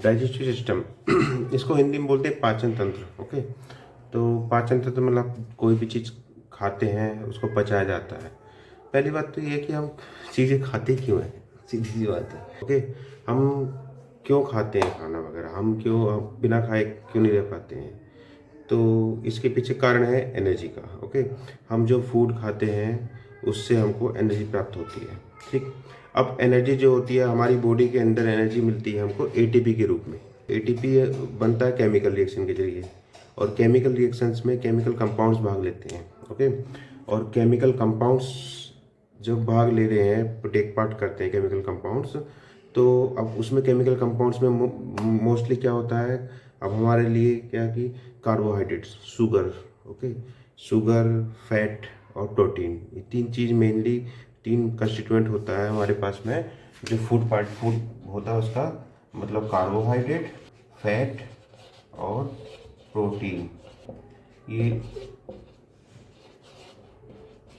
Digestive system इसको हिंदी में बोलते हैं पाचन तंत्र। ओके, तो पाचन तंत्र मतलब कोई भी चीज़ खाते हैं उसको पचाया जाता है। पहली बात तो ये है कि हम चीज़ें खाते क्यों हैं, सीधी सी बात है। ओके, हम क्यों खाते हैं खाना वगैरह, हम क्यों बिना खाए क्यों नहीं रह पाते हैं, तो इसके पीछे कारण है एनर्जी का। ओके, हम जो फूड खाते हैं उससे हमको एनर्जी प्राप्त होती है। ठीक, अब एनर्जी जो होती है हमारी बॉडी के अंदर एनर्जी मिलती है हमको एटीपी के रूप में। एटीपी बनता है केमिकल रिएक्शन के जरिए, और केमिकल रिएक्शंस में केमिकल कंपाउंड्स भाग लेते हैं। ओके, और केमिकल कंपाउंड्स जब भाग ले रहे हैं, टेक पार्ट करते हैं केमिकल कंपाउंड्स, तो अब उसमें केमिकल कंपाउंड्स में मोस्टली क्या होता है, अब हमारे लिए क्या कि carbohydrates, sugar, okay, sugar, fat और प्रोटीन, ये तीन चीज़ मेनली, तीन कंस्टिट्यूएंट होता है हमारे पास में जो फूड होता है उसका, मतलब कार्बोहाइड्रेट, फैट और प्रोटीन, ये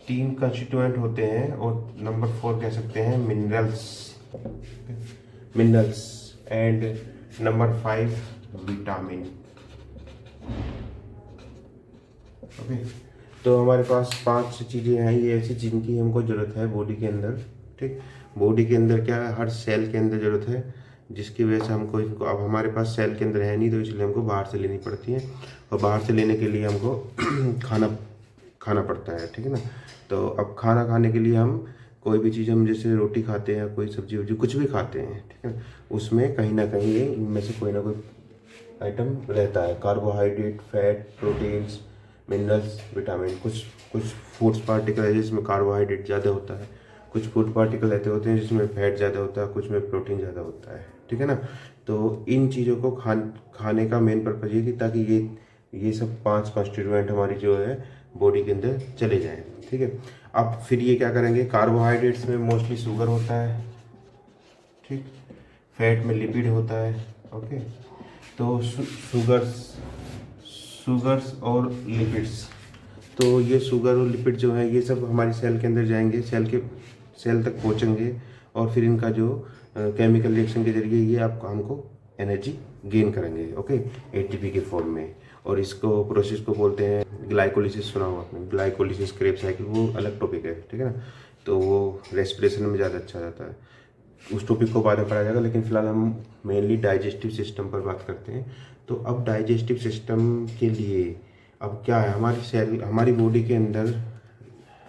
तीन कंस्टिट्यूएंट होते हैं। और नंबर 4 कह सकते हैं minerals and number 5 vitamin. Okay, तो हमारे पास 5 चीज़ें हैं ये ऐसी जिनकी हमको ज़रूरत है बॉडी के अंदर। ठीक, बॉडी के अंदर क्या है, हर सेल के अंदर ज़रूरत है, जिसकी वजह से हमको इनको, अब हमारे पास सेल के अंदर है नहीं तो इसलिए हमको बाहर से लेनी पड़ती है, और बाहर से लेने के लिए हमको खाना पड़ता है। ठीक है ना, तो अब खाना खाने के लिए हम कोई भी चीज़, हम जैसे रोटी खाते हैं, कोई सब्जी वब्जी कुछ भी खाते हैं, ठीक है, उसमें कहीं ना कहीं इनमें से कोई ना कोई आइटम रहता है, carbohydrate, fat, proteins, minerals, vitamin. कुछ कुछ फूड्स पार्टिकल है जिसमें कार्बोहाइड्रेट ज़्यादा होता है, कुछ फूड पार्टिकल ऐसे होते हैं जिसमें फैट ज़्यादा होता है, कुछ में प्रोटीन ज़्यादा होता है। ठीक है ना, तो इन चीज़ों को खाने का मेन पर्पज़ ये कि ताकि ये सब 5 कॉन्स्टिट्यूएंट हमारी जो है बॉडी के अंदर चले जाएं। ठीक है, अब फिर ये क्या करेंगे, कार्बोहाइड्रेट्स में मोस्टली शुगर होता है, ठीक, फैट में लिपिड होता है। ओके, तो शुगर्स और लिपिड्स, तो ये शुगर और लिपिड जो है ये सब हमारी सेल के अंदर जाएंगे, सेल तक पहुंचेंगे, और फिर इनका जो केमिकल रिएक्शन के जरिए ये आपको हमको एनर्जी गेन करेंगे। ओके, एटीपी के फॉर्म में, और इसको प्रोसेस को बोलते हैं ग्लाइकोलिसिस। सुना होगा आपने, ग्लाइकोलिसिस, क्रेब साइकिल, वो अलग टॉपिक है। ठीक है ना, तो वो रेस्पिरेशन में ज़्यादा अच्छा जाता है, उस टॉपिक को बाद में पढ़ा जाएगा, लेकिन फिलहाल हम मेनली डाइजेस्टिव सिस्टम पर बात करते हैं। तो अब डाइजेस्टिव सिस्टम के लिए अब क्या है, हमारी बॉडी के अंदर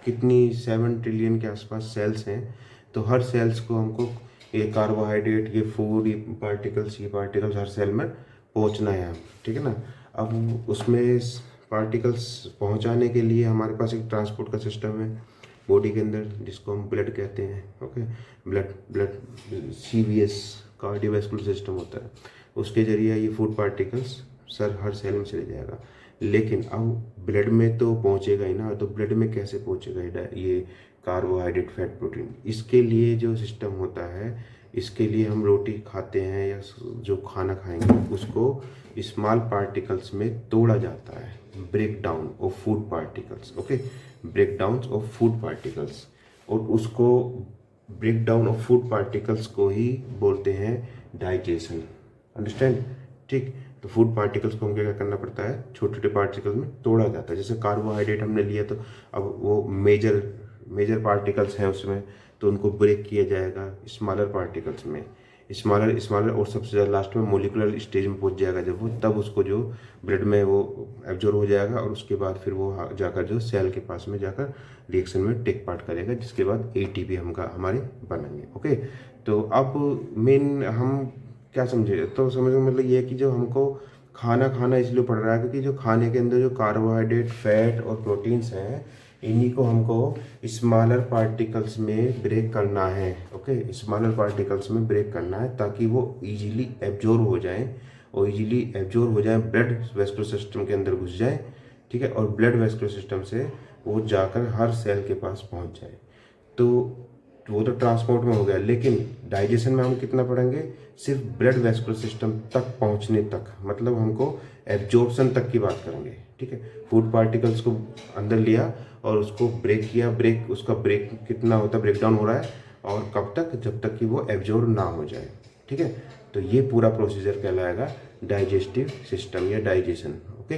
कितनी 7 ट्रिलियन के आसपास सेल्स हैं, तो हर सेल्स को हमको ये कार्बोहाइड्रेट, ये फूड, ये पार्टिकल्स हर सेल में पहुंचना है। ठीक है ना, अब उसमें पार्टिकल्स पहुंचाने के लिए हमारे पास एक ट्रांसपोर्ट का सिस्टम है बॉडी के अंदर, जिसको हम ब्लड कहते हैं। Okay, blood CVS, cardiovascular system होता है, उसके जरिए ये फूड पार्टिकल्स हर सेल में चले जाएगा। लेकिन अब ब्लड में तो पहुंचेगा ही ना, तो ब्लड में कैसे पहुंचेगा ये कार्बोहाइड्रेट, फैट, प्रोटीन? इसके लिए जो सिस्टम होता है, इसके लिए हम रोटी खाते हैं या जो खाना खाएंगे उसको स्मॉल पार्टिकल्स में तोड़ा जाता है, break down of food particles. Okay, break down of food particles, और उसको break down of food particles को ही बोलते हैं डाइजेशन। अंडरस्टैंड? ठीक, तो फूड पार्टिकल्स को हमको क्या करना पड़ता है, छोटे छोटे पार्टिकल्स में तोड़ा जाता है। जैसे कार्बोहाइड्रेट हमने लिया, तो अब वो मेजर पार्टिकल्स हैं उसमें, तो उनको ब्रेक किया जाएगा स्मॉलर पार्टिकल्स में, स्मॉलर और सबसे ज़्यादा लास्ट में मोलिकुलर स्टेज में पहुंच जाएगा जब वो, तब उसको जो ब्लड में वो एब्जॉर्ब हो जाएगा, और उसके बाद फिर वो जाकर जो सेल के पास में जाकर रिएक्शन में टेक पार्ट करेगा, जिसके बाद ATP हमारे बनेंगे। ओके, तो अब मेन हम क्या समझे, तो समझ का मतलब ये है कि जो हमको खाना इसलिए पड़ रहा है क्योंकि जो खाने के अंदर जो कार्बोहाइड्रेट, फैट और प्रोटीन्स हैं, इन्हीं को हमको स्मॉलर पार्टिकल्स में ब्रेक करना है। ओके, स्मॉलर पार्टिकल्स में ब्रेक करना है ताकि वो इजीली एब्जॉर्ब हो जाएं, और इजीली एब्जॉर्ब हो जाएं, ब्लड वेस्कुलर सिस्टम के अंदर घुस जाएं। ठीक है, और ब्लड वेस्कुलर सिस्टम से वो जाकर हर सेल के पास पहुंच जाए। तो वो तो ट्रांसपोर्ट में हो गया, लेकिन डाइजेशन में हम कितना पढ़ेंगे, सिर्फ ब्लड वेस्कुलर सिस्टम तक पहुंचने तक, मतलब हमको एब्जॉर्प्शन तक की बात करेंगे। ठीक है, फूड पार्टिकल्स को अंदर लिया और उसको ब्रेक किया, उसका ब्रेक कितना होता है, ब्रेक डाउन हो रहा है, और कब तक, जब तक कि वो एब्जॉर्ब ना हो जाए। ठीक है, तो ये पूरा प्रोसीजर कहलाएगा डाइजेस्टिव सिस्टम या डाइजेशन। Okay,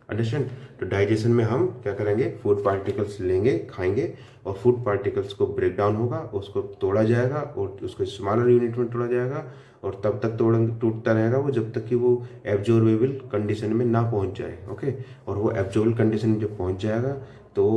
understand. तो डाइजेशन में हम क्या करेंगे, फूड पार्टिकल्स लेंगे, खाएंगे, और फूड पार्टिकल्स को ब्रेक डाउन होगा, उसको तोड़ा जाएगा और उसको स्मॉलर यूनिट में तोड़ा जाएगा, और तब तक टूटता रहेगा वो जब तक कि वो एब्जॉर्बेबल कंडीशन में ना पहुंच जाए। ओके, और वो एब्जॉर्बेबल कंडीशन में जब पहुंच जाएगा तो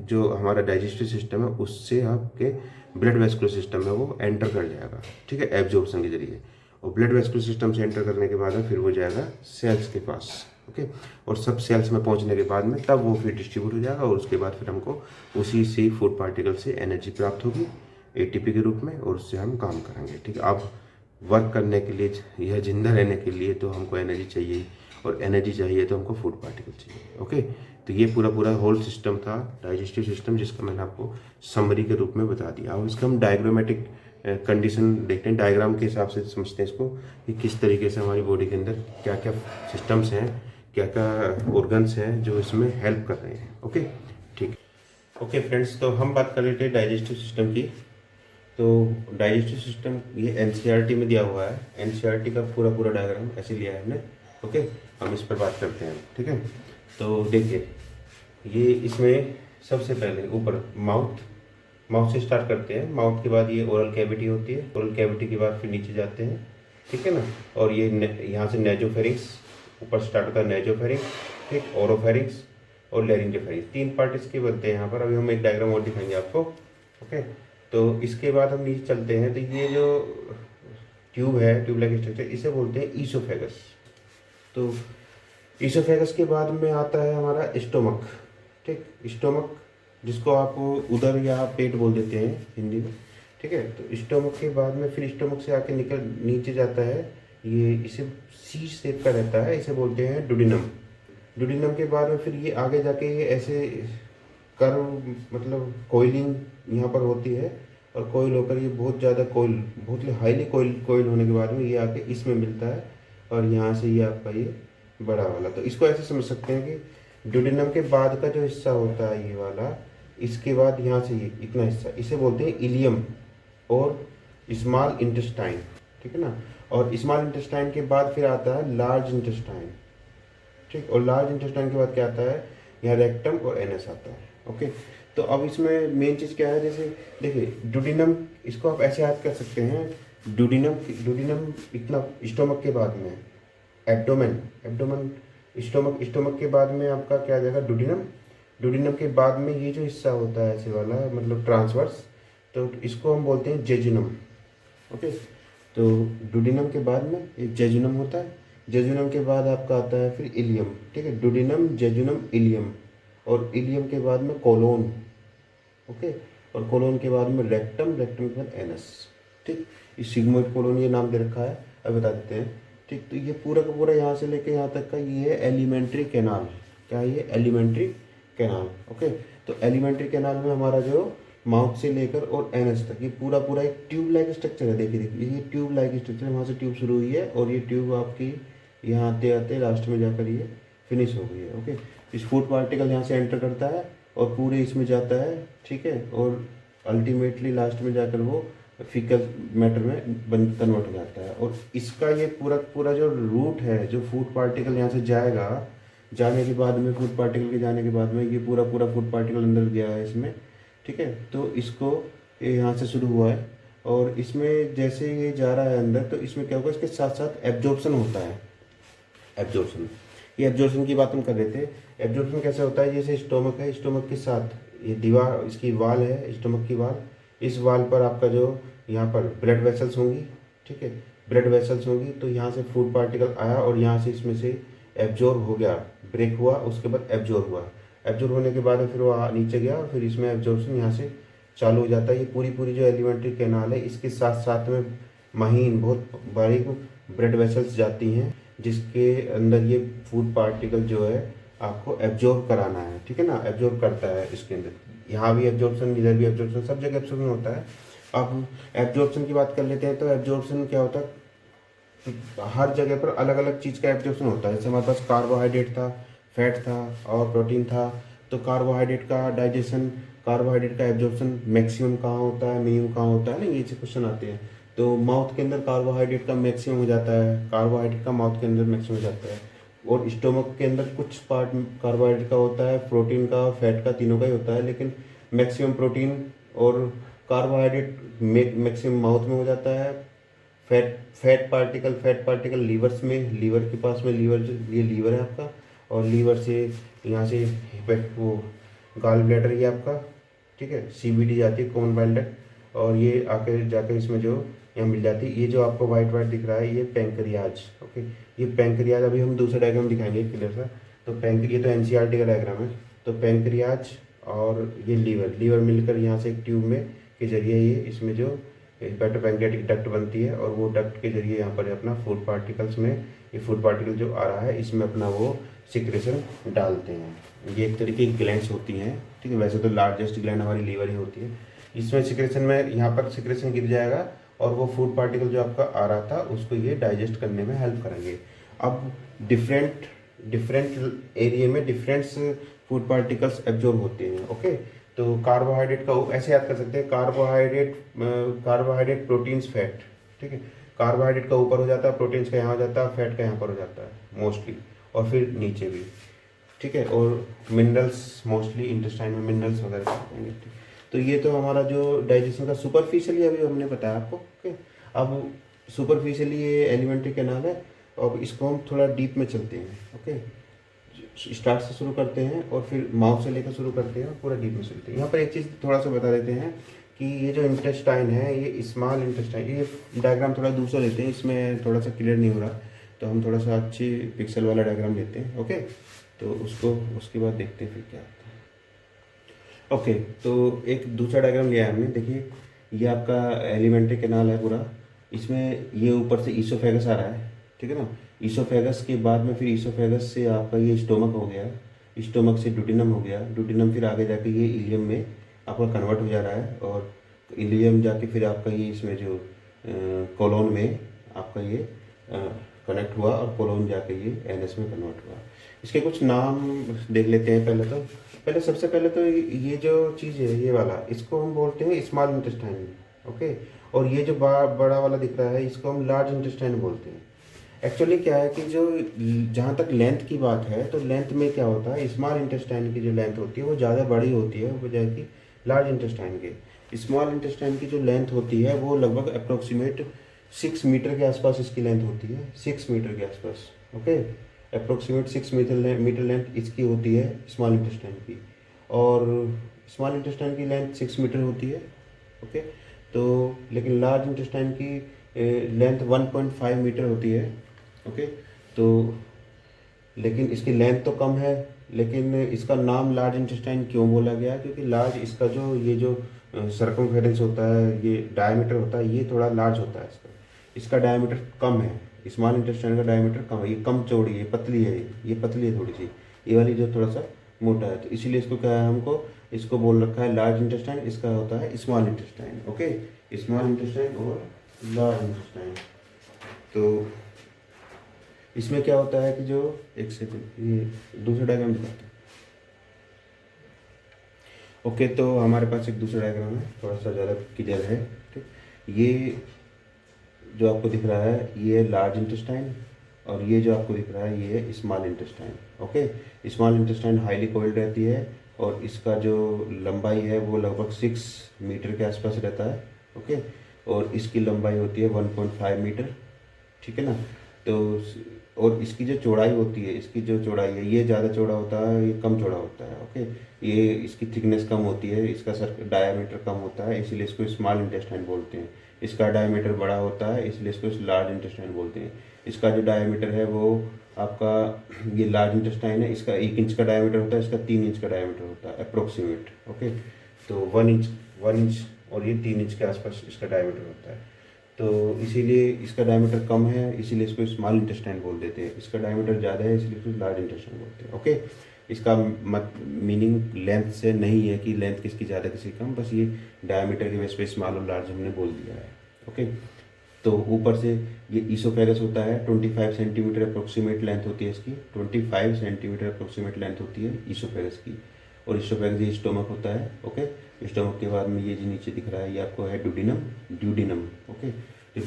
जो हमारा डाइजेस्टिव सिस्टम है उससे आपके ब्लड वेस्कुलर सिस्टम में वो एंटर कर जाएगा, ठीक है, एब्जॉर्प्शन के जरिए। और ब्लड वेस्कुलर सिस्टम से एंटर करने के बाद में फिर वो जाएगा सेल्स के पास। ओके, और सब सेल्स में पहुंचने के बाद में तब वो फिर डिस्ट्रीब्यूट हो जाएगा, और उसके बाद फिर हमको उसी से फूड पार्टिकल से एनर्जी प्राप्त होगी एटीपी के रूप में, और उससे हम काम करेंगे। ठीक है, अब वर्क करने के लिए या जिंदा रहने के लिए तो हमको एनर्जी चाहिए, और एनर्जी चाहिए तो हमको फूड पार्टिकल चाहिए। ओके, तो ये पूरा होल सिस्टम था डाइजेस्टिव सिस्टम, जिसका मैंने आपको समरी के रूप में बता दिया। अब इसका हम डायग्रामेटिक कंडीशन देखते हैं, डायग्राम के हिसाब से समझते हैं इसको कि किस तरीके से हमारी बॉडी के अंदर क्या क्या सिस्टम्स हैं, क्या क्या ऑर्गन्स हैं जो इसमें हेल्प कर रहे हैं। ओके, ठीक। ओके फ्रेंड्स, तो हम बात कर रहे थे डाइजेस्टिव सिस्टम की। तो डाइजेस्टिव सिस्टम ये एनसीईआरटी में दिया हुआ है, एनसीईआरटी का पूरा डायग्राम ऐसे लिया है हमने। ओके, हम इस पर बात करते हैं। ठीक है, तो देखिए, ये इसमें सबसे पहले ऊपर माउथ से स्टार्ट करते हैं। माउथ के बाद ये ओरल कैविटी होती है, ओरल कैविटी के बाद फिर नीचे जाते हैं, ठीक है ना। और ये यहाँ से नेजोफेरिंक्स, ऊपर स्टार्ट होता है नेजोफेरिंक्स, ठीक, ओरोफेरिंक्स और लैरिंजोफेरिंक्स। 3 पार्ट इसके बनते हैं यहाँ पर। अभी हम एक डायग्राम और दिखाएंगे आपको। ओके, तो इसके बाद हम नीचे चलते हैं, तो ये जो ट्यूब है, ट्यूब लाइक स्ट्रक्चर, इसे बोलते हैं ईसोफेगस। तो ईसोफेगस के बाद में आता है हमारा स्टोमक, ठीक, स्टोमक जिसको आप उदर या पेट बोल देते हैं हिंदी में, ठीक है। तो स्टोमक के बाद में फिर स्टोमक से आके निकल नीचे जाता है, ये इसे सी शेप का रहता है, इसे बोलते हैं डुडिनम। डुडिनम के बाद में फिर ये आगे जाके ये ऐसे कर्व, मतलब कोइलिंग यहाँ पर होती है, और कोइल होकर ये बहुत ज़्यादा कोइल, बहुत हाईली कोइल होने के बाद में ये आके इसमें मिलता है, और यहाँ से ये आपका ये बड़ा वाला। तो इसको ऐसे समझ सकते हैं कि डुडिनम के बाद का जो हिस्सा होता है ये वाला, इसके बाद यहाँ से ये इतना हिस्सा, इसे बोलते हैं इलियम और स्मॉल इंटेस्टाइन, ठीक है ना। और स्मॉल इंटेस्टाइन के बाद फिर आता है लार्ज इंटेस्टाइन, ठीक, और लार्ज इंटेस्टाइन के बाद क्या आता है, यहाँ रेक्टम और एनस आता है। ओके, तो अब इसमें मेन चीज़ क्या है, जैसे देखिए डुडिनम, इसको आप ऐसे याद कर सकते हैं, डुडिनम इतना स्टोमक के बाद में एब्डोमेन स्टोमक के बाद में आपका क्या आ जाएगा, डुडिनम के बाद में ये जो हिस्सा होता है ऐसे वाला, मतलब ट्रांसवर्स, तो इसको हम बोलते हैं जेजुनम। ओके, तो डुडिनम के बाद में एक जेजुनम होता है, जेजुनम के बाद आपका आता है फिर इलियम, ठीक है, डुडिनम, जेजुनम, इलियम, और इलियम के बाद में कोलोन। ओके, और कोलोन के बाद में रेक्टम के बाद एनस, ठीक। इस सिग्मोइड कोलोन ये नाम दे रखा है, अब बता देते हैं, ठीक। तो ये पूरा का पूरा यहाँ से लेके यहाँ तक का ये है एलिमेंट्री कैनाल। क्या है ये, एलिमेंट्री कैनाल। ओके, तो एलिमेंट्री कैनाल में हमारा जो माउथ से लेकर और एनस तक ये पूरा एक ट्यूब लाइक स्ट्रक्चर है। देखिए ये ट्यूब लाइक स्ट्रक्चर है, वहाँ से ट्यूब शुरू हुई है, और ये ट्यूब आपकी यहाँ आते आते लास्ट में जाकर ये फिनिश हो गई है। ओके, इस फूड पार्टिकल यहाँ से एंटर करता है और पूरे इसमें जाता है, ठीक है, और अल्टीमेटली लास्ट में जाकर वो फीकल मैटर में कन्वर्ट हो जाता है। और इसका ये पूरा जो रूट है, जो फूड पार्टिकल यहाँ से जाएगा, जाने के बाद में फूड पार्टिकल के जाने के बाद में ये पूरा फूड पार्टिकल अंदर गया है इसमें, ठीक है। तो इसको ये यहाँ से शुरू हुआ है, और इसमें जैसे ये जा रहा है अंदर, तो इसमें क्या होगा, इसके साथ साथ एब्जॉर्प्शन होता है। ये एब्जॉर्प्शन की बात हम कर रहे थे। एब्जॉर्प्शन कैसे होता है, जैसे स्टोमक है, स्टोमक के साथ ये दीवार, इसकी वाल है, स्टोमक की वाल, इस वाल पर आपका जो यहाँ पर ब्लड वेसल्स होंगी, ठीक है, ब्लड वेसल्स होंगी, तो यहाँ से फूड पार्टिकल आया और यहाँ से इसमें से एब्जॉर्ब हो गया, ब्रेक हुआ, उसके बाद एब्जॉर्ब हुआ, एब्जॉर्ब होने के बाद फिर वो नीचे गया, और फिर इसमें एब्जॉर्प्शन यहाँ से चालू हो जाता है। ये पूरी जो एलिमेंट्री कैनाल है, इसके साथ साथ में महीन, बहुत बारीक ब्लड वेसल्स जाती हैं, जिसके अंदर ये फूड पार्टिकल जो है आपको एब्जॉर्ब कराना है, ठीक है ना, एब्जॉर्ब करता है इसके अंदर। यहाँ भी एब्जॉर्प्शन, इधर भी एब्जॉर्प्शन, सब जगह एब्जॉर्प्शन होता है। अब एब्जॉर्प्शन की बात कर लेते हैं, तो एब्जॉर्प्शन क्या होता है, हर जगह पर अलग अलग चीज़ का एब्जॉर्प्शन होता है। जैसे हमारे पास कार्बोहाइड्रेट था, फैट था और प्रोटीन था, तो कार्बोहाइड्रेट का डाइजेशन, कार्बोहाइड्रेट का एब्जॉर्प्शन मैक्सिमम कहाँ होता है, मिनिमम कहाँ होता है ना, ये से क्वेश्चन आते हैं। तो माउथ के अंदर कार्बोहाइड्रेट का मैक्सिमम हो जाता है, कार्बोहाइड्रेट का माउथ के अंदर मैक्सिमम हो जाता है। और स्टोमक के अंदर कुछ पार्ट कार्बोहाइड्रेट का होता है, प्रोटीन का, फैट का, तीनों का ही होता है, लेकिन मैक्सिमम प्रोटीन और कार्बोहाइड्रेट मैक्सिमम माउथ में हो जाता है। फैट पार्टिकल लीवर्स में, लीवर के पास में, लीवर जो ये लीवर है आपका, और लीवर से यहाँ से वो गाल ब्लैडर ये आपका, ठीक है, सीबीडी जाती है, कॉमन बाइल डक्ट, और ये आके जाकर इसमें जो यहाँ मिल जाती है। ये जो आपको वाइट वाइट दिख रहा है ये पैंक्रियाज, ओके। ये पैंक्रियाज, अभी हम दूसरा डायग्राम दिखाएंगे क्लियर सा। तो ये तो एनसीईआरटी का डायग्राम है। तो पैंक्रियाज और ये लीवर मिलकर यहाँ से एक ट्यूब में के जरिए ये इसमें जो हेपेटोपैंक्रियाटिक डक्ट बनती है, और वो डक्ट के जरिए यहाँ पर अपना फूड पार्टिकल्स में, ये फूड पार्टिकल जो आ रहा है इसमें अपना वो सिक्रेशन डालते हैं। ये एक तरीके की ग्लैंड्स होती हैं, ठीक है। वैसे तो लार्जेस्ट ग्लैंड हमारी लीवर ही होती है। इसमें सिक्रेशन में यहाँ पर सिक्रेशन गिर जाएगा, और वो फूड पार्टिकल जो आपका आ रहा था उसको ये डाइजेस्ट करने में हेल्प करेंगे। अब डिफरेंट एरिया में डिफरेंट फूड पार्टिकल्स एब्जॉर्ब होते हैं, ओके। तो कार्बोहाइड्रेट का ऐसे याद कर सकते हैं, कार्बोहाइड्रेट प्रोटीन्स फैट, ठीक है। कार्बोहाइड्रेट का ऊपर हो जाता है, प्रोटीन्स का यहाँ हो जाता है, फैट का यहाँ पर हो जाता है मोस्टली, और फिर नीचे भी, ठीक है। और मिनरल्स मोस्टली इंटेस्टाइन में मिनरल्स वगैरह होंगे, ठीक। तो ये तो हमारा जो डाइजेशन का सुपरफिशियली अभी हमने बताया आपको, ओके। अब सुपरफिशियली ये एलिमेंट्री कैनाल है, अब इसको हम थोड़ा डीप में चलते हैं, ओके। स्टार्ट से शुरू करते हैं और फिर माउथ से लेकर शुरू करते हैं और पूरा डीप में चलते हैं। यहाँ पर एक चीज़ थोड़ा सा बता देते हैं कि ये जो इंटेस्टाइन है, ये स्मॉल इंटेस्टाइन, ये डायग्राम थोड़ा दूसरा लेते हैं, इसमें थोड़ा सा क्लियर नहीं हो रहा, तो हम थोड़ा सा अच्छी पिक्सल वाला डायग्राम लेते हैं, ओके। तो उसको उसके बाद देखते हैं फिर क्या होता है, ओके। तो एक दूसरा डायग्राम लिया है हमने, देखिए ये आपका एलिमेंट्री कैनाल है पूरा, इसमें ये ऊपर से ईसोफेगस आ रहा है, ठीक है ना। ईसोफेगस के बाद में फिर ईसोफेगस से आपका ये स्टोमक हो गया, स्टोमक से ड्यूटेनम हो गया, ड्यूटेनम फिर आगे जाके ये इलियम में आपका कन्वर्ट हो जा रहा है, और इलियम जाके फिर आपका ये इसमें जो कोलोन में आपका ये कनेक्ट हुआ, और कोलोन जाके ये एनएस में कन्वर्ट हुआ। इसके कुछ नाम देख लेते हैं। पहले सबसे पहले तो ये जो चीज़ है ये वाला, इसको हम बोलते हैं स्मॉल इंटेस्टाइन, ओके। और ये जो बड़ा वाला दिख रहा है इसको हम लार्ज इंटेस्टाइन बोलते हैं। एक्चुअली क्या है कि जो जहाँ तक लेंथ की बात है, तो लेंथ में क्या होता है, स्मॉल इंटेस्टाइन की जो लेंथ होती है वो ज़्यादा बड़ी होती है बजाय कि लार्ज इंटेस्टाइन के। स्मॉल इंटेस्टाइन की जो लेंथ होती है वो लगभग अप्रोक्सीमेट 6 मीटर के आसपास इसकी लेंथ होती है, 6 मीटर के आसपास, ओके। अप्रोक्सीमेट 6 मीटर लेंथ इसकी होती है स्मॉल इंटेस्टाइन की, और स्मॉल इंटेस्टाइन की लेंथ 6 मीटर होती है, ओके। तो लेकिन लार्ज इंटेस्टाइन की लेंथ 1.5 मीटर होती है, ओके। तो लेकिन इसकी लेंथ तो कम है, लेकिन इसका नाम लार्ज इंटेस्टाइन क्यों बोला गया, क्योंकि लार्ज इसका जो ये जो सर्कमफेरेंस होता है, ये डायमीटर होता है, ये थोड़ा लार्ज होता है। इसका डायमीटर कम है, स्मॉल इंटेस्टाइन का डायमीटर कम है, ये कम चौड़ी है, पतली है, ये पतली है थोड़ी सी, ये वाली जो थोड़ा सा मोटा है, तो इसीलिए इसको क्या है, हमको इसको बोल रखा है लार्ज इंटेस्टाइन, इसका होता है small intestine, okay. Small intestine और लार्ज इंटेस्टाइन। तो इसमें क्या होता है कि जो एक सेकंड, ये दूसरा डायग्राम दिखाते हैं, ओके। तो हमारे पास एक दूसरा डायग्राम है, थोड़ा सा ज़्यादा क्लियर है, ठीक। ये जो आपको दिख रहा है ये लार्ज इंटेस्टाइन, और ये जो आपको दिख रहा है ये है small intestine, okay. Small intestine highly cold रहती है, और इसका जो लंबाई है वो लगभग 6 मीटर के आसपास रहता है, ओके। और इसकी लंबाई होती है 1.5 मीटर, ठीक है ना। तो और इसकी जो चौड़ाई होती है, इसकी जो चौड़ाई है ये ज़्यादा चौड़ा होता है, ये कम चौड़ा होता है, ओके। ये इसकी थिकनेस कम होती है, इसका डायमीटर कम होता है, इसीलिए इसको स्मॉल इंटेस्टाइन बोलते हैं। इसका डायमीटर बड़ा होता है, इसलिए इसको लार्ज इंटेस्टाइन बोलते हैं। इसका जो डायमीटर है वो आपका, ये लार्ज इंटेस्टाइन है, इसका 1 इंच का डायमीटर होता है, इसका 3 इंच का डायमीटर होता है अप्रोक्सीमेट, ओके। तो 1 इंच और ये 3 इंच के आसपास इसका डायमीटर होता है। तो इसीलिए इसका डायमीटर कम है, इसीलिए इसको स्मॉल इंटेस्टाइन बोल देते हैं। इसका डायमीटर ज़्यादा है, इसलिए इसको लार्ज इंटेस्टाइन बोलते हैं, ओके। इसका मीनिंग लेंथ से नहीं है कि लेंथ किसकी ज़्यादा किसकी कम, बस ये डायमीटर की वजह से स्मॉल और लार्ज हमने बोल दिया है, ओके। तो ऊपर से ये ईसोफेगस होता है, 25 सेंटीमीटर अप्रोक्सीमेट लेंथ होती है इसकी, 25 सेंटीमीटर अप्रोक्सीमेट लेंथ होती है ईसोफेगस की। और ईसोफेगस ये स्टोमक होता है, ओके। स्टोमक के बाद में ये जो नीचे दिख रहा है ये आपको है ड्यूडिनम, ओके। तो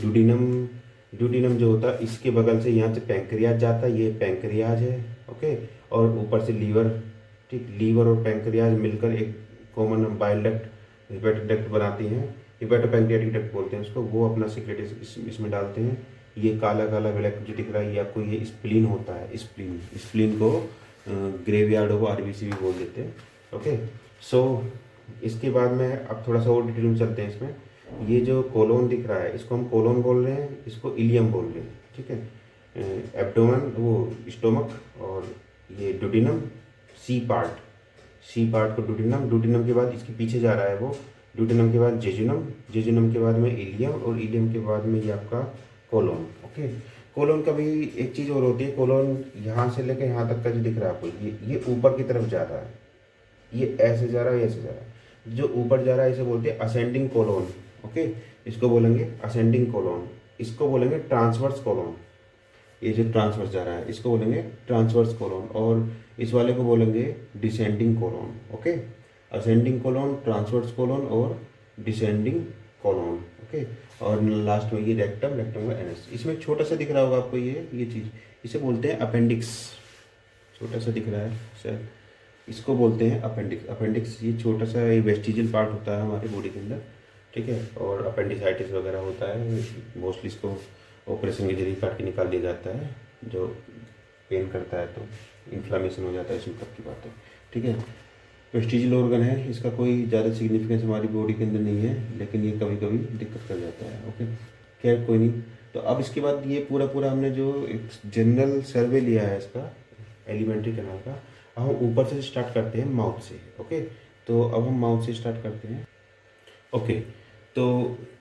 ड्यूडिनम जो होता है इसके बगल से यहाँ से पैंक्रियाज जाता है, ये पैंक्रियाज है, ओके। और ऊपर से लीवर, ठीक, लीवर और पैंक्रियाज मिलकर एक common bile duct, hepatic duct बनाती हैं, हिपेटोपैंक्रियाटिक डक्ट बोलते हैं उसको। वो अपना सीक्रेट इसमें डालते हैं। ये काला काला ब्लैक जो दिख रहा है ये आपको ये स्प्लीन होता है, स्प्लीन को ग्रेवयार्ड ऑफ आरबीसी भी बोल देते हैं, ओके। सो इसके बाद में अब थोड़ा सा और डिटेल में चलते हैं इसमें। ये जो कोलोन दिख रहा है इसको हम कोलोन बोल रहे हैं, इसको इलियम बोल रहे हैं, ठीक है। एब्डोमेन वो स्टोमक, और ये ड्यूडिनम सी पार्ट को ड्यूडिनम के बाद इसके पीछे जा रहा है वो, ड्यूडिनम के बाद जेजुनम के बाद में इलियम, और इलियम के बाद में ये आपका कोलोन, ओके। कोलोन का भी एक चीज़ और होती है, कोलोन यहाँ से लेकर यहाँ तक का जो दिख रहा है आपको ये ऊपर की तरफ जा रहा है, ये ऐसे जा रहा है, ऐसे जा रहा है। जो ऊपर जा रहा है इसे बोलते हैं असेंडिंग कोलोन, ओके। इसको बोलेंगे असेंडिंग कोलोन, इसको बोलेंगे ट्रांसवर्स कोलोन। ये जो ट्रांसवर्स जा रहा है इसको बोलेंगे ट्रांसवर्स कोलोन, और इस वाले को बोलेंगे descending colon, okay. Ascending colon, transverse colon और डिसेंडिंग कोलोन, ओके। और लास्ट में ये रेक्टम का एनस। इसमें छोटा सा दिख रहा होगा आपको ये चीज़, इसे बोलते हैं अपेंडिक्स। छोटा सा दिख रहा है सर, इसको बोलते हैं अपेंडिक्स। ये छोटा सा वेस्टिजियल पार्ट होता है हमारे बॉडी के अंदर, ठीक है। और अपेंडिसाइटिस वगैरह होता है, मोस्टली इसको ऑपरेशन के जरिए काट के निकाल दिया जाता है। जो पेन करता है तो इन्फ्लामेशन हो जाता है, इसमें तब की बात है, ठीक है। वेस्टिजियल ऑर्गन है, इसका कोई ज़्यादा सिग्निफिकेंस हमारी बॉडी के अंदर नहीं है, लेकिन ये कभी कभी दिक्कत कर जाता है, ओके। खैर कोई नहीं। तो अब इसके बाद ये पूरा हमने जो एक जनरल सर्वे लिया है इसका एलिमेंट्री कैनाल का, हम ऊपर से स्टार्ट करते हैं माउथ से, ओके। तो अब हम माउथ से स्टार्ट करते हैं, ओके। तो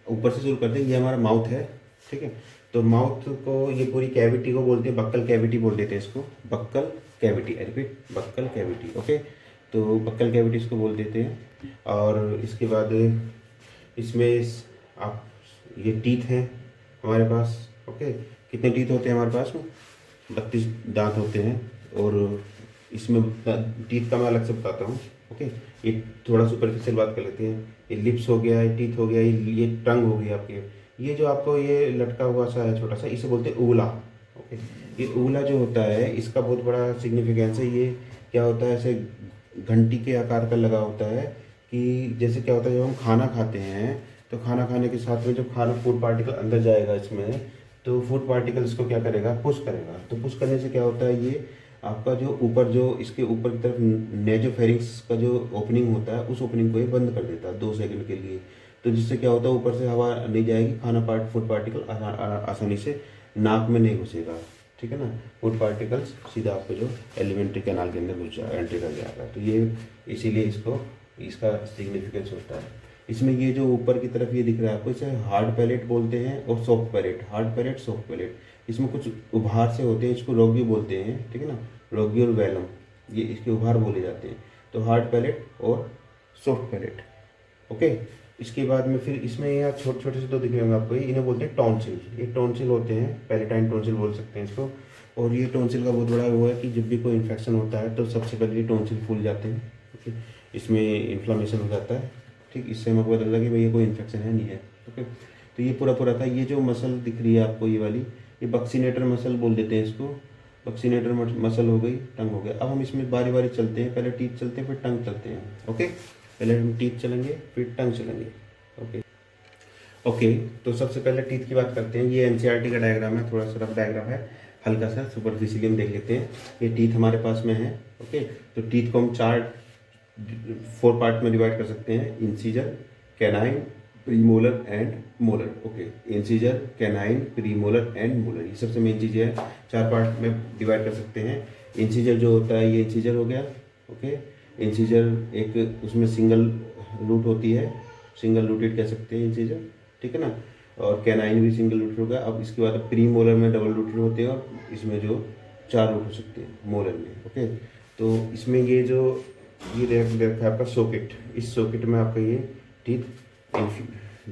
ऊपर से शुरू करते हैं, ये हमारा माउथ है, ठीक है। तो माउथ को, ये पूरी कैविटी को बोलते हैं बक्कल कैविटी बोल देते हैं इसको, buccal cavity, repeat, buccal cavity, okay. तो बक्कल कैविटी इसको बोल देते हैं। और इसके बाद इसमें आप ये टीथ हैं हमारे पास, ओके। कितने टीथ होते हैं हमारे पास में? 32 दांत होते हैं। और इसमें टीथ का मैं अलग से बताता हूँ, ओके। ये थोड़ा सुपरफिशियल बात कर लेते हैं। ये लिप्स हो गया, ये टीथ हो गया, ये टंग हो गई आपके। ये जो आपको ये लटका हुआ सा है छोटा सा, इसे बोलते हैं ऊला, ओके। ये ऊला जो होता है इसका बहुत बड़ा सिग्निफिकेंस है। ये क्या होता है, ऐसे घंटी के आकार का लगा होता है, कि जैसे क्या होता है जब हम खाना खाते हैं तो खाना खाने के साथ में जब खाना फूड पार्टिकल अंदर जाएगा इसमें, तो फूड पार्टिकल इसको क्या करेगा, पुश करेगा। तो पुश करने से क्या होता है, ये आपका जो ऊपर जो इसके ऊपर की तरफ नेजोफेरिंक्स का जो ओपनिंग होता है उस ओपनिंग को ये बंद कर देता है 2 सेकंड के लिए। तो जिससे क्या होता है, ऊपर से हवा नहीं जाएगी, फूड पार्टिकल आसानी से नाक में नहीं घुसेगा, ठीक है ना। फूड पार्टिकल्स सीधा आपको जो एलिमेंट्री कैनाल के अंदर घुस एंट्री कर जाएगा। तो ये इसीलिए इसका सिग्निफिकेंस होता है। इसमें ये जो ऊपर की तरफ ये दिख रहा है आपको, इसे हार्ड पैलेट बोलते हैं और soft palate, hard palate, soft palate. इसमें कुछ उभार से होते हैं, इसको रोगी बोलते हैं, ठीक है ना, रोगी और वैलम, ये इसके उभार बोले जाते हैं। तो हार्ड पैलेट और सॉफ्ट पैलेट, ओके। इसके बाद में फिर इसमें यहाँ छोटे छोटे से 2 दिख रहे होंगे आपको, इन्हें बोलते हैं टॉन्सिल। ये टॉन्सिल होते हैं, पैलेटाइन टॉन्सिल बोल सकते हैं इसको। और ये टॉन्सिल का बहुत बड़ा वो है कि जब भी कोई इन्फेक्शन होता है तो सबसे पहले ये टॉन्सिल फूल जाते हैं, ओके। इसमें इन्फ्लामेशन हो जाता है, ठीक। इससे हमें पता लगा कि भाई ये कोई इन्फेक्शन है नहीं है, ओके। तो ये पूरा था। ये जो मसल दिख रही है आपको ये वाली, ये बक्सीनेटर मसल बोल देते हैं इसको। बक्सीनेटर मसल हो गई, टंग हो गया। अब हम इसमें बारी बारी चलते हैं, पहले टीथ चलते हैं फिर टंग चलते हैं, ओके। पहले हम टीथ चलेंगे फिर टंग चलेंगे, ओके। तो सबसे पहले टीथ की बात करते हैं। ये एनसीईआरटी का डायग्राम है, थोड़ा सा रफ डायग्राम है, हल्का सा सुपरफिशियली हम देख लेते हैं। ये टीथ हमारे पास में है, ओके। तो टीथ को हम 4 पार्ट में डिवाइड कर सकते हैं, incisor, canine, premolar and molar, okay. Incisor, canine, premolar and molar, ये सबसे मेन चीज़ें हैं। 4 पार्ट में डिवाइड कर सकते हैं। इंसीजर जो होता है ये इंसीजर हो गया, ओके। इंसीजर एक उसमें सिंगल रूट होती है, सिंगल रूटेड कह सकते हैं इंसीजर, ठीक है ना। और कैनाइन भी सिंगल रूटेड होगा। अब इसके बाद प्रीमोलर में डबल रूटेड होते हैं, और इसमें जो 4 रूट हो सकते हैं मोलर में, ओके। तो इसमें ये जो ये देखा है आपका सॉकेट, इस सॉकेट में आपका ये टीथ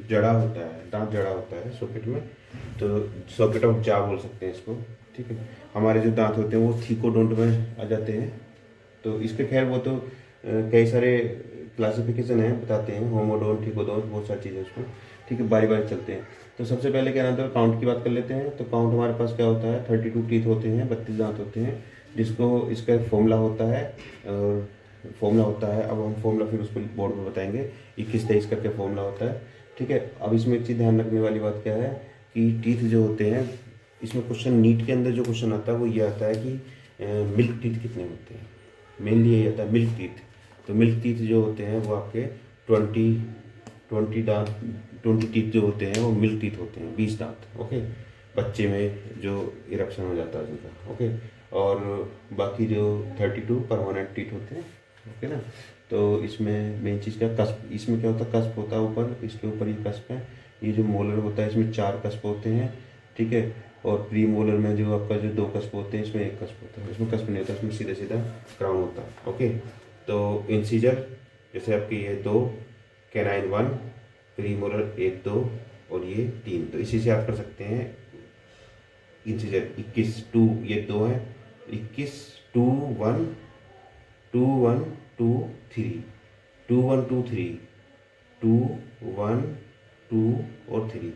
जड़ा होता है, दांत जड़ा होता है सॉकेट में। तो सॉकेट ऑफ जा बोल सकते हैं इसको, ठीक है। हमारे जो दांत होते हैं वो थीकोडोंट में आ जाते हैं। तो इसके खैर वो तो कई सारे क्लासिफिकेशन है, बताते हैं, होमोडोन, थीकोडोन, बहुत सारी चीज़ें उसमें। ठीक है, बारी बारी चलते हैं। तो सबसे पहले क्या नाम था, काउंट की बात कर लेते हैं। तो काउंट हमारे पास क्या होता है, 32 टीथ होते हैं, 32 दांत होते हैं, जिसको इसका फॉर्मूला होता है। और फॉर्मूला होता है, अब हम फॉर्मूला फिर उसको बोर्ड में बताएंगे, 21-23 करके फॉर्मूला होता है। ठीक है, अब इसमें एक चीज़ ध्यान रखने वाली बात क्या है कि टीथ जो होते हैं, इसमें क्वेश्चन नीट के अंदर जो क्वेश्चन आता है वो ये आता है कि मिल्क टीथ कितने होते हैं। मेनली यही आता है मिल्क टीथ। तो मिल्क टीथ जो होते हैं वो आपके 20 टीथ जो होते हैं वो मिल्क टीथ होते हैं, 20 दांत। ओके, बच्चे में जो इरप्शन हो जाता है उनका। ओके, और बाकी जो 32 परमानेंट टीथ होते हैं। ओके ना। तो इसमें मेन चीज़ क्या, कस्प, इसमें क्या होता है, कस्प होता है ऊपर, इसके ऊपर ये कस्प है। ये जो मोलर होता है इसमें 4 कस्प होते हैं। ठीक है, और प्री मोलर में जो आपका जो 2 कस्प होते हैं, इसमें 1 कस्प होता है। इसमें कस्प नहीं होता, इसमें सीधा सीधा क्राउन होता है। ओके, तो इंसीजर जैसे आपकी ये 2, कैनाइन 1, प्री मोलर 1 2 और ये 3। तो इसी से आप कर सकते हैं इंसीजर 21 2, ये 2 है, 21 2 1 2 1 2 3, 2 1 2 3, 2 1 2 और 3,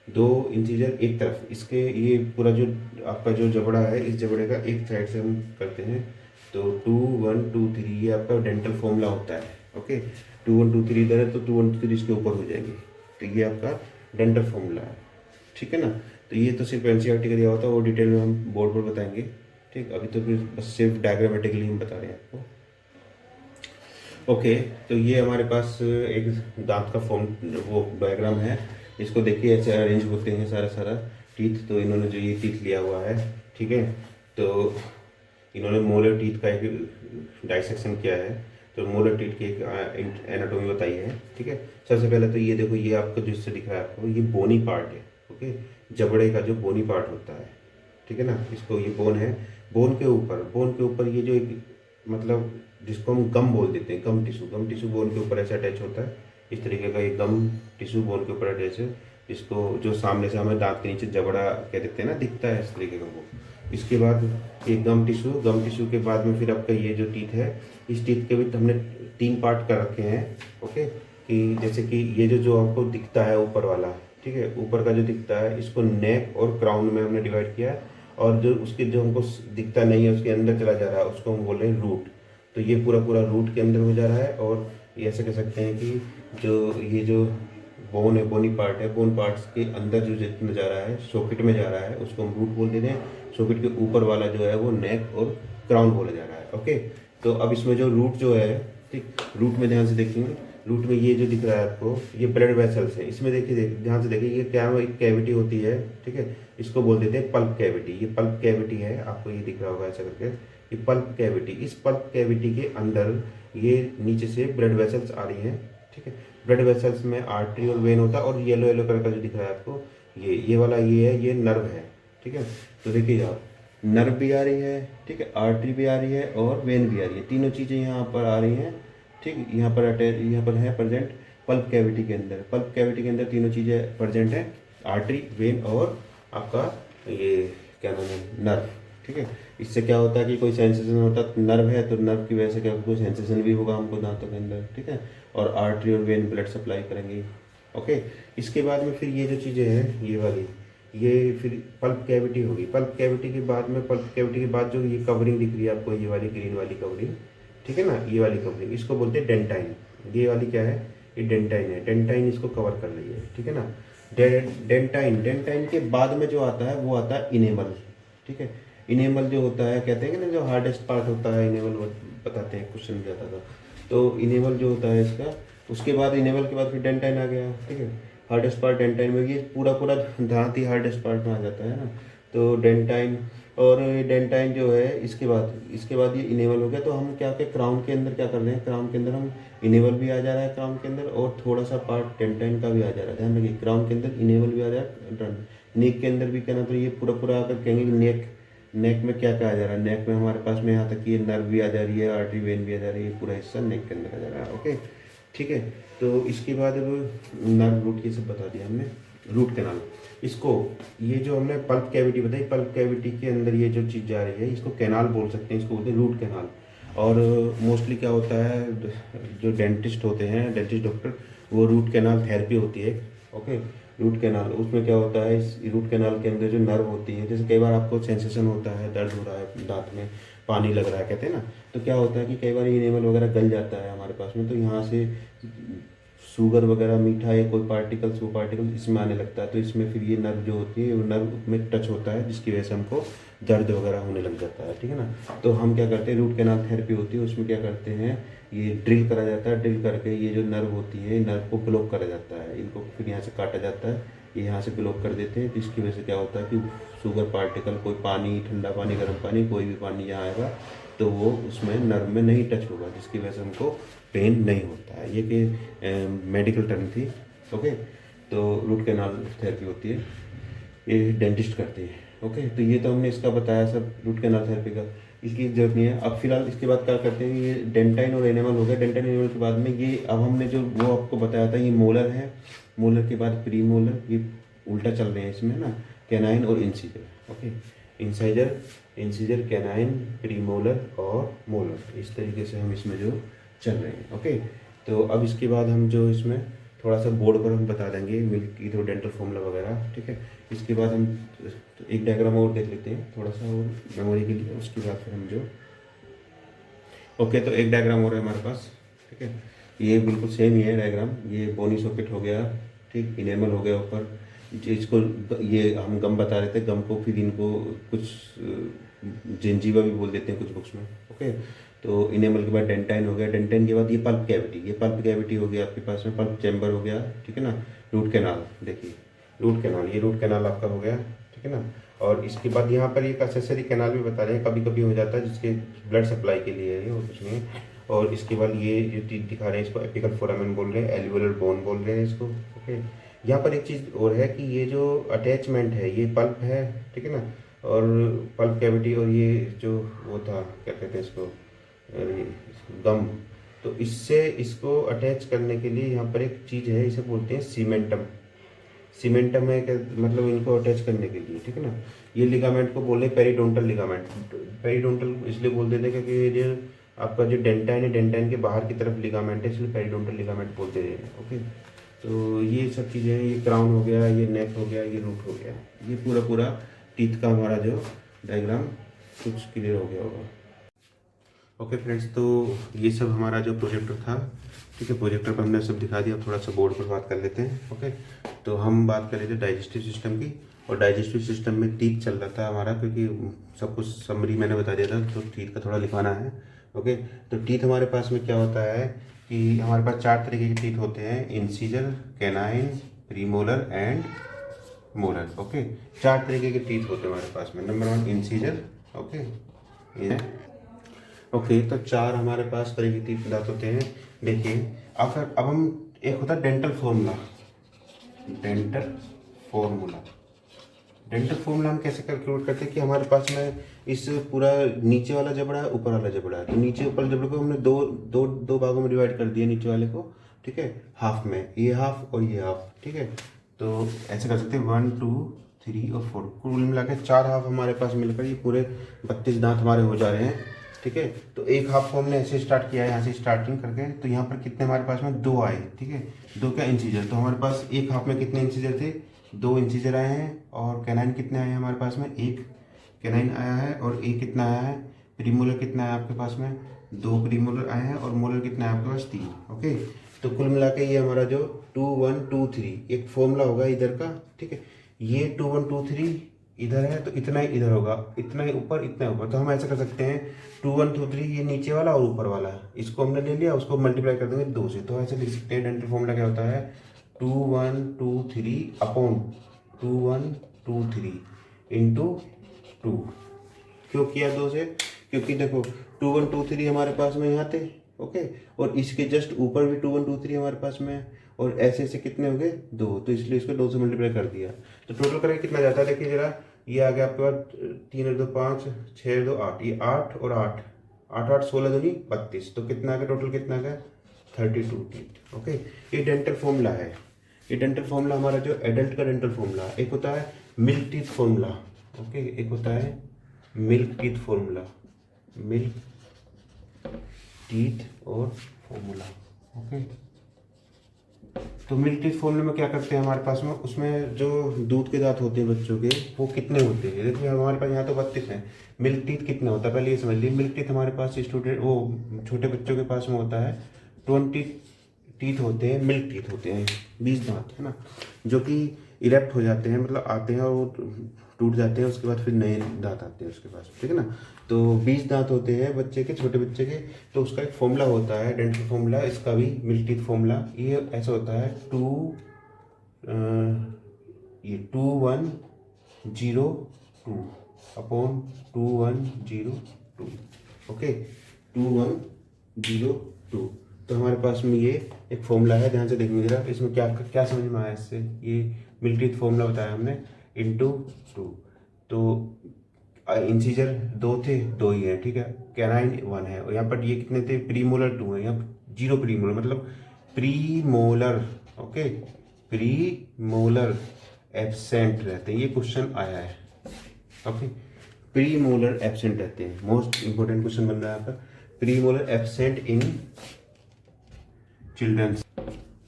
2 इंटीजर एक तरफ। इसके ये पूरा जो आपका जो जबड़ा है, इस जबड़े का एक साइड से हम करते हैं। तो 2 1 2 3 ये आपका डेंटल फॉर्मूला होता है। ओके, 2 1 2 3 इधर है तो 2 1 2 3 इसके ऊपर हो जाएंगे। तो ये आपका डेंटल फॉर्मूला है। ठीक है ना। तो ये तो सिर्फ एनसीईआरटी का दिया होता है, वो डिटेल में हम बोर्ड पर बताएंगे। ठीक, अभी तो फिर बस सिर्फ डायग्रामेटिकली हम बता रहे हैं आपको। ओके, तो ये हमारे पास एक दांत का फॉर्म वो डायग्राम है। इसको देखिए ऐसे अरेंज होते हैं सारा टीथ। तो इन्होंने जो ये टीथ लिया हुआ है, ठीक है, तो इन्होंने मोलर टीथ का एक डाइसेक्शन किया है। तो मोलर टीथ की एक एनाटोमी बताई है। ठीक है, सबसे पहले तो ये देखो, ये आपको जिससे दिख रहा है आपको, ये बोनी पार्ट है। ओके, जबड़े का जो बोनी पार्ट होता है। ठीक है ना, इसको ये बोन है। बोन के ऊपर ये जो एक मतलब जिसको हम गम बोल देते हैं, गम टिश्यू बोन के ऊपर ऐसे अटैच होता है। इस तरीके का ये गम टिश्यू बोन के ऊपर अटैच है। इसको जो सामने से हमें दांत के नीचे जबड़ा कह देते हैं ना, दिखता है इस तरीके का वो। इसके बाद ये गम टिश्यू के बाद में फिर आपका ये जो टीथ है, इस टीथ के भी हमने 3 पार्ट कर रखे हैं। ओके, कि जैसे कि ये जो हमको दिखता है ऊपर वाला, ठीक है, ऊपर का जो दिखता है, इसको नेक और क्राउन में हमने डिवाइड किया है। और जो उसके जो हमको दिखता नहीं है, उसके अंदर चला जा रहा है, उसको हम बोल रहे हैं रूट। तो ये पूरा रूट के अंदर हो जा रहा है। और ये ऐसे कह सकते हैं कि ये जो बोन है, बोनी पार्ट है, बोन पार्ट्स के अंदर जो जितना जा रहा है, सॉकेट में जा रहा है, उसको हम रूट बोल देते हैं। सॉकेट के ऊपर वाला जो है वो नेक और क्राउन बोला जा रहा है। ओके, तो अब इसमें जो रूट जो है, ठीक, रूट में ध्यान से देखेंगे, रूट में ये जो दिख रहा है आपको, ये ब्लड वेसल्स है। इसमें देखिए ध्यान से देखिए, ये क्या एक कैविटी होती है। ठीक है, इसको बोल देते हैं पल्प कैविटी। ये पल्प कैविटी है, आपको ये दिख रहा होगा ऐसा करके, ये पल्प कैविटी। इस पल्प कैविटी के अंदर ये नीचे से ब्लड वेसल्स आ रही हैं। ठीक है, ब्लड वेसल्स में आर्टरी और वेन होता है। और येलो येलो कलर का जो दिख रहा है आपको, ये वाला ये है, ये नर्व है। ठीक है, तो देखिए आप, नर्व भी आ रही है, ठीक है, आर्टरी भी आ रही है और वेन भी आ रही है। तीनों चीज़ें यहाँ पर आ रही हैं। ठीक, यहाँ पर है प्रेजेंट पल्प कैविटी के अंदर। पल्प कैविटी के अंदर तीनों चीज़ें प्रेजेंट हैं, आर्टरी, वेन और आपका ये क्या नाम है, नर्व। ठीक है, इससे क्या होता है कि कोई सेंसेशन होता है, नर्व है तो नर्व की वजह से क्या कोई सेंसेशन भी होगा हमको दांतों के अंदर। ठीक है, और आर्टरी और वेन ब्लड सप्लाई करेंगे। ओके, इसके बाद में फिर ये जो चीज़ें हैं, ये वाली, ये फिर पल्प कैविटी होगी। पल्प कैविटी के बाद में, पल्प कैविटी के बाद जो ये कवरिंग दिख रही है आपको, ये वाली ग्रीन वाली कवरिंग, ठीक है ना, ये वाली कवरिंग, इसको बोलते हैं डेंटाइन। ये वाली क्या है, ये डेंटाइन है। डेंटाइन इसको कवर कर रही है। ठीक है ना, डेंटाइन के बाद में जो आता है वो आता है इनेमल। ठीक है, इनेमल जो होता है, कहते हैं कि ना, जो हार्डेस्ट पार्ट होता है, इनेमल बताते हैं, क्वेश्चन भी आता था। तो इनेमल जो होता है इसका, उसके बाद इनेमल के बाद फिर डेंटाइन आ गया। ठीक है, हार्डेस्ट पार्ट डेंटाइन में, ये पूरा दांत ही हार्डेस्ट पार्ट में आ जाता है ना। तो डेंटाइन, और डेंटाइन जो है, इसके बाद ये इनेमल हो गया। तो हम क्या क्राउन के अंदर क्या कर रहे हैं, क्राउन के अंदर हम इनेमल भी आ जा रहा है क्राउन के अंदर, और थोड़ा सा पार्ट डेंटाइन का भी आ जा रहा है। ध्यान रखिए, क्राउन के अंदर इनेमल भी आ रहा है, नेक के अंदर भी कहना, तो ये पूरा आकर कहेंगे नेक में क्या क्या आ जा रहा है। नेक में हमारे पास में यहाँ तक कि ये नर्व भी आ जा रही है, आर्टरी, वेन भी आ जा रही है, पूरा हिस्सा नेक के अंदर आ जा रहा है। ओके, ठीक है, तो इसके बाद अब नर्व, रूट, ये सब बता दिया हमने। रूट कैनाल, इसको, ये जो हमने पल्प कैविटी बताई, पल्प कैविटी के अंदर ये जो चीज़ जा रही है, इसको कैनाल बोल सकते हैं, इसको बोलते हैं रूट कैनाल। और मोस्टली क्या होता है, जो डेंटिस्ट होते हैं, डेंटिस्ट डॉक्टर, वो रूट कैनाल थेरेपी होती है, ओके। रूट कैनाल, उसमें क्या होता है, इस रूट कैनाल के अंदर जो नर्व होती है, जैसे कई बार आपको सेंसेशन होता है, दर्द हो रहा है, दांत में पानी लग रहा है कहते हैं ना, तो क्या होता है कि कई बार इनेमल वगैरह गल जाता है हमारे पास में, तो यहाँ से शुगर वगैरह, मीठा या कोई पार्टिकल्स, वो पार्टिकल्स इसमें आने लगता है, तो इसमें फिर ये नर्व जो होती है वो नर्व में टच होता है, जिसकी वजह से हमको दर्द वगैरह होने लग जाता है, ठीक है ना। तो हम क्या करते हैं, रूट कैनाल थेरेपी होती है, उसमें क्या करते हैं, ये ड्रिल करा जाता है, ड्रिल करके ये जो नर्व होती है, नर्व को ब्लॉक करा जाता है, इनको फिर यहाँ से काटा जाता है, ये यहाँ से ब्लॉक कर देते हैं, जिसकी वजह से क्या होता है कि शुगर पार्टिकल, कोई पानी, ठंडा पानी, गर्म पानी, कोई भी पानी यहाँ आएगा तो वो उसमें नर्व में नहीं टच होगा, जिसकी वजह से हमको पेन नहीं होता है। ये कि मेडिकल टर्म थी। ओके, तो रूट कैनाल थेरेपी होती है, ये डेंटिस्ट करते हैं। ओके, तो ये तो हमने इसका बताया सब, रूट कैनाल थेरेपी का, इसकी जरूरत नहीं है। अब फिलहाल इसके बाद क्या करते हैं, ये डेंटाइन और एनिमल हो गया। डेंटाइन एनिमल के बाद में ये, अब हमने जो वो आपको बताया था, ये मोलर है, मोलर के बाद प्री मोलर, ये उल्टा चल रहे हैं इसमें ना, कैनाइन और incisor. Okay, incisor, incisor, canine, premolar और मोलर, इस तरीके से हम इसमें जो चल रहे हैं। ओके, तो अब इसके बाद हम जो इसमें थोड़ा सा बोर्ड पर हम बता देंगे मिल्क की थ्रो डेंटल फॉर्मूला वगैरह, ठीक है। इसके बाद हम एक डायग्राम और देख लेते हैं थोड़ा सा और मेमोरी के लिए, उसके बाद फिर हम जो, ओके, तो एक डायग्राम और है हमारे पास, ठीक है। ये बिल्कुल सेम ही है डायग्राम, ये बोनी सॉकेट हो गया, ठीक, इनेमल हो गया ऊपर, इसको ये हम गम बता रहे थे, गम को फिर इनको कुछ जिंजीवा भी बोल देते हैं कुछ बुक्स में। ओके, तो इनेमल के बाद डेंटाइन हो गया, डेंटाइन के बाद ये पल्प कैविटी, ये पल्प कैविटी हो गया आपके पास में, पल्प चैम्बर हो गया, ठीक है ना। रूट कैनाल, देखिए रूट कैनाल, ये रूट कैनाल आपका हो गया, ठीक है ना। और इसके बाद यहाँ पर एक एक्सेसरी कैनाल भी बता रहे हैं, कभी कभी हो जाता है, जिसके ब्लड सप्लाई के लिए है ये, और कुछ नहीं है। और इसके बाद ये जो दिखा रहे हैं, इसको एपिकल फोरामेन बोल रहे हैं, एल्वियोलर बोन बोल रहे हैं इसको। ओके, यहाँ पर एक चीज़ और है कि ये जो अटैचमेंट है, ये पल्प है, ठीक है ना, और पल्प कैविटी, और ये जो वो था, क्या कहते हैं इसको, ये गम, तो इससे इसको अटैच करने के लिए यहाँ पर एक चीज़ है, इसे बोलते हैं सीमेंटम। सीमेंटम है क्या, मतलब इनको अटैच करने के लिए, ठीक है ना। ये लिगामेंट को बोले पेरिडोंटल लिगामेंट। पेरिडोंटल इसलिए बोल देते हैं क्योंकि ये जो आपका जो डेंटाइन है, डेंटाइन के बाहर की तरफ लिगामेंट है, इसलिए पेरिडोंटल लिगामेंट बोलते हैं। ओके, तो ये सब चीज़ें हैं, ये क्राउन हो गया, ये नेक हो गया, ये रूट हो गया, ये पूरा पूरा टीथ का हमारा जो डायग्राम कुछ क्लियर हो गया होगा। ओके फ्रेंड्स, तो ये सब हमारा जो प्रोजेक्टर था, ठीक है, प्रोजेक्टर पर हमने सब दिखा दिया। थोड़ा सा बोर्ड पर बात कर लेते हैं। ओके, तो हम बात कर लेते हैं डाइजेस्टिव सिस्टम की, और डाइजेस्टिव सिस्टम में टीथ चल रहा था हमारा, क्योंकि सब कुछ समरी मैंने बता दिया था, तो टीथ का थोड़ा लिखवाना है। ओके, तो टीथ हमारे पास में क्या होता है कि हमारे पास 4 तरीके के टीथ होते हैं, incisor, canine, premolar and molar. Okay, 4 तरीके के टीथ होते हैं हमारे पास में। Number 1 incisor. ओके, ये ओके, तो 4 हमारे पास तरीके के दांत होते हैं। देखिए, अब हम, एक होता है dental formula. Dental formula, dental formula हम कैसे कैलकुलेट करते हैं कि हमारे पास में इस पूरा नीचे वाला जबड़ा है, ऊपर वाला जबड़ा है, तो नीचे ऊपर जबड़े को हमने दो भागों में डिवाइड कर दिया, नीचे वाले को, ठीक है, हाफ में, ये हाफ और ये हाफ, ठीक है। तो ऐसे कर सकते हैं 1 2 3 और 4, कुल मिला के 4 हाफ हमारे पास मिलकर ये पूरे 32 दांत हमारे हो जा रहे हैं, ठीक है। तो एक हाफ को हमने ऐसे स्टार्ट किया है, यहाँ से स्टार्टिंग करके, तो यहाँ पर कितने हमारे पास में 2 आए, ठीक है, 2 क्या इंसीजर, तो हमारे पास एक हाफ में कितने इंसीजर थे, 2 इंसीजर आए हैं। और कैनाइन कितने आए हैं हमारे पास में, एक कैनाइन आया है, और एक कितना आया है, प्रीमोलर कितना है आपके पास में, 2 प्रीमोलर आए हैं, और मोलर कितना है आपके पास, 3। ओके, तो कुल मिला के ये हमारा जो 2 1 2 3 एक फॉर्मूला होगा इधर का, ठीक है। ये 2 1 2 3 इधर है, तो इतना ही इधर होगा, इतना ही ऊपर, इतना ही ऊपर। तो हम ऐसा कर सकते हैं 2 1 2 3, ये नीचे वाला और ऊपर वाला, इसको हमने ले लिया, उसको मल्टीप्लाई कर देंगे 2 से, तो ऐसे लिख सकते हैं। डेंटल फॉर्मूला क्या होता है, 2 1 2 3 अपॉन 2 1 2 3 इंटू 2। क्यों किया 2 से, क्योंकि देखो 2 1 2 3 हमारे पास में यहाँ थे, ओके, और इसके जस्ट ऊपर भी 2 1 2 3 हमारे पास में है, और ऐसे ऐसे कितने हो गए 2, तो इसलिए इसको 2 से मल्टीप्लाई कर दिया। तो टोटल करके कितना जाता है, देखिए जरा, ये आ गया आपके पास 3 और 2 5 6 2 8, ये 8 और 8 8 8 16 दूनी 32, तो कितना आ गया टोटल, कितना आ गया 32 टीथ। ओके, ये डेंटल फॉर्मूला है। ये डेंटल फॉर्मूला हमारा जो एडल्ट का डेंटल फॉर्मूला, एक होता है मिल्क टीथ फॉर्मूला, ओके, एक होता है milk teeth formula, milk teeth और फॉर्मूला। ओके, तो मिल्क टीथ फॉर्मूले में क्या करते हैं हमारे पास में, उसमें जो दूध के दांत होते हैं बच्चों के वो कितने होते हैं, देखिए हमारे पास यहाँ तो 32 हैं। मिल्क टीथ कितना होता है पहले ये समझ लीजिए। मिल्क टीथ हमारे पास स्टूडेंट वो छोटे बच्चों के पास में होता है 20 टीथ होते हैं, मिल्क टीथ होते हैं 20 दांत, है ना, जो कि इरेप्ट हो जाते हैं, मतलब आते हैं और वो टूट जाते हैं, उसके बाद फिर नए दांत आते हैं उसके पास, ठीक है ना। तो 20 दांत होते हैं बच्चे के, छोटे बच्चे के। तो उसका एक फॉर्मूला होता है, डेंटल फॉर्मूला, इसका भी मिल्क टीथ फॉर्मूला ये ऐसा होता है 2102 अपॉन 2102, ओके 2102। तो हमारे पास में ये एक फॉर्मूला है, ध्यान से देखिए जरा इसमें क्या क्या समझ में आया इससे। ये मिल्क टीथ फॉर्मूला बताया हमने इंटू 2। तो इंसीजर 2 थे, 2 ही है, ठीक है, कैनाइन 1 है, और यहाँ पर ये कितने थे, प्रीमोलर 2 है, यहाँ 0 प्रीमोलर, मतलब प्रीमोलर, ओके, प्रीमोलर एब्सेंट रहते हैं, ये क्वेश्चन आया है, ओके। प्रीमोलर एब्सेंट रहते हैं, मोस्ट इंपोर्टेंट क्वेश्चन बन रहा है यहाँ पर, premolar absent in childrens,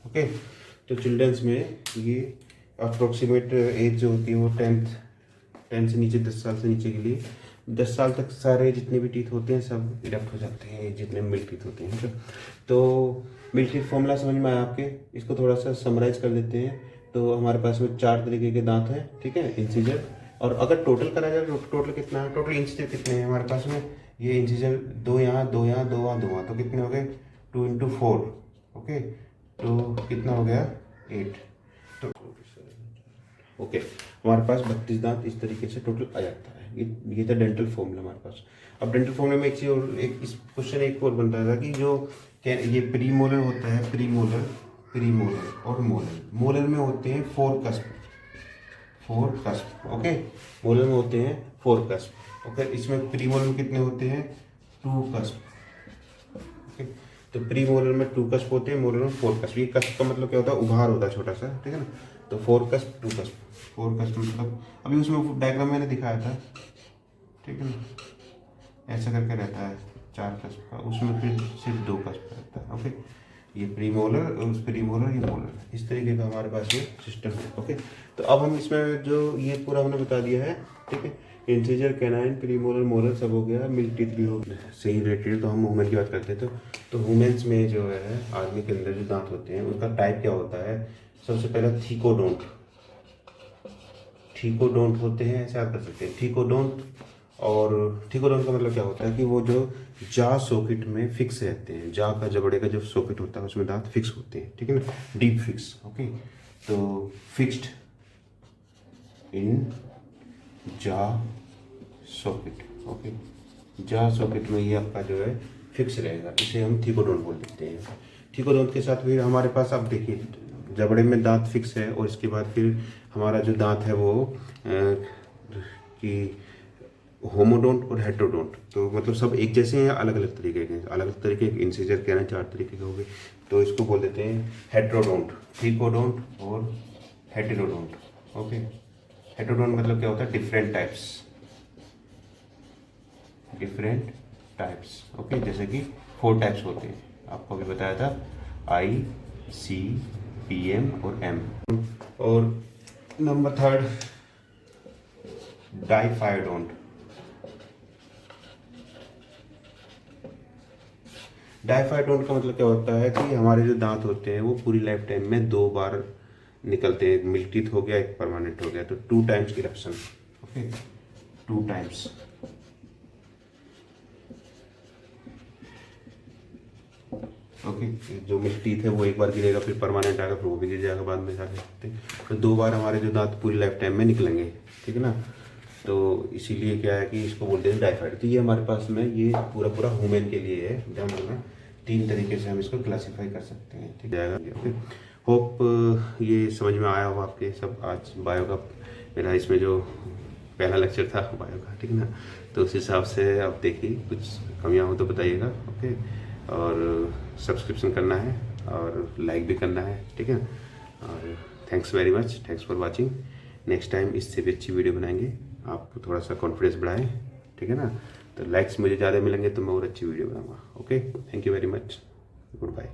okay. तो चिल्ड्रंस में ये अप्रोक्सीमेट एज जो होती है वो 10 से नीचे, 10 साल से नीचे के लिए, 10 साल तक सारे जितने भी टीथ होते हैं सब इरेप्ट हो जाते हैं, जितने मिल्क टीथ होते हैं, ठीक है। तो मिल्क टीथ फॉर्मूला समझ में आया आपके, इसको थोड़ा सा समराइज कर देते हैं। तो हमारे पास में 4 तरीके के दांत हैं, ठीक है, इंसीजर, और अगर टोटल करा जाए तो टोटल कितना है, टोटल इंसीजर कितने हैं हमारे पास में, ये इंसीजर 2 यहाँ, 2 यहाँ, 2 वहाँ, 2 वहाँ, तो कितने हो गए 2 × 4, ओके। तो कितना हो गया 8। तो ओके हमारे पास 32 दांत इस तरीके से टोटल आ जाता है। ये था डेंटल फॉर्मूला हमारे पास। अब डेंटल फॉर्मूला में एक चीज़ और, एक इस क्वेश्चन एक और बनता था कि जो ये प्रीमोलर होता है, प्रीमोलर और मोलर, मोलर में होते हैं 4 कस्प, ओके, मोलर में होते हैं 4 कस्प, ओके। इसमें प्रीमोलर में कितने होते हैं 2 कस्प, ओके। तो प्रीमोलर में 2 कस्प होते हैं, मोलर में 4 कस्प। ये कस्प का मतलब क्या होता है, उभार होता है छोटा सा, ठीक है ना। तो 4 कस्प 2 कस्प, 4 कस्प मतलब अभी उसमें डायग्राम मैंने दिखाया था, ठीक है ना, ऐसा करके रहता है 4 कस्प का, उसमें फिर सिर्फ 2 कस्प रहता है, ओके। ये प्रीमोलर, उस प्रीमोलर, ये मोलर, इस तरीके का हमारे पास ये सिस्टम है, ओके। तो अब हम इसमें जो ये पूरा हमने बता दिया है, ठीक है, इंसीजर, कैनाइन, प्रीमोलर, मोलर सब हो गया, मिल्क टीथ भी हो गया, सही रिलेटेड। तो हम वुमेन की बात करते हैं। तो वुमेन्स में जो है आदमी के अंदर जो दांत होते हैं उनका टाइप क्या होता है, सबसे पहला थीकोडोंट होते हैं, ऐसे आप कर सकते हैं थीकोडोंट। और थीकोडोंट का मतलब क्या होता है कि वो जो जा सॉकेट में फिक्स रहते हैं, जा का जबड़े का जो सॉकेट होता है उसमें दांत फिक्स होते हैं, ठीक है ना, डीप फिक्स, ओके। तो फिक्स्ड इन जा सॉकेट, ओके, जा सॉकेट में ये आपका जो है फिक्स रहेगा, इसे हम थीकोडोंट बोल देते हैं। थीकोडोंट के साथ फिर हमारे पास, अब देखिए जबड़े में दांत फिक्स है, और इसके बाद फिर हमारा जो दांत है वो कि होमोडोंट और हेटेरोडोंट, तो मतलब सब एक जैसे हैं या अलग अलग तरीके के, अलग अलग तरीके के इंसीजर के ना 4 तरीके के हो गए, तो इसको बोल देते हैं हेटेरोडोंट, थीकोडोंट और हेटेरोडोंट, ओके। हेटेरोडोंट मतलब क्या होता है, डिफरेंट टाइप्स, ओके, जैसे कि 4 टाइप्स होते हैं, आपको अभी बताया था I, C, PM और M। और नंबर 3 डाइफाइडोंट। डाइफाइडोंट का मतलब क्या होता है कि हमारे जो दांत होते हैं वो पूरी लाइफ टाइम में 2 बार निकलते हैं, मिल्क टीथ हो गया, एक परमानेंट हो गया, तो 2 times eruption, okay, 2 times, okay. जो मिल्क टीथ है वो एक बार गिरेगा, फिर परमानेंट आएगा, फिर वो भी गिर जाएगा बाद में जाके, तो 2 बार हमारे जो दांत पूरी लाइफ टाइम में निकलेंगे, ठीक है ना। तो इसीलिए क्या है कि इसको बोलते हैं डाइफाइड। तो ये हमारे पास में ये पूरा वुमेन के लिए है, ध्यान रखना 3 तरीके से हम इसको क्लासीफाई कर सकते हैं, ठीक है, ओके। होप ये समझ में आया हो आपके सब। आज बायो का मेरा इसमें जो पहला लेक्चर था बायो का, ठीक है ना, तो उस हिसाब से आप देखिए, कुछ कमियाँ हो तो बताइएगा, ओके। और सब्सक्रिप्शन करना है और लाइक भी करना है, ठीक है। और thanks very much, thanks for watching. Next time इससे भी अच्छी वीडियो बनाएंगे, आप थोड़ा सा कॉन्फिडेंस बढ़ाएं, ठीक है ना। तो लाइक्स मुझे ज़्यादा मिलेंगे तो मैं और अच्छी वीडियो बनाऊंगा, okay. Thank you very much, good bye.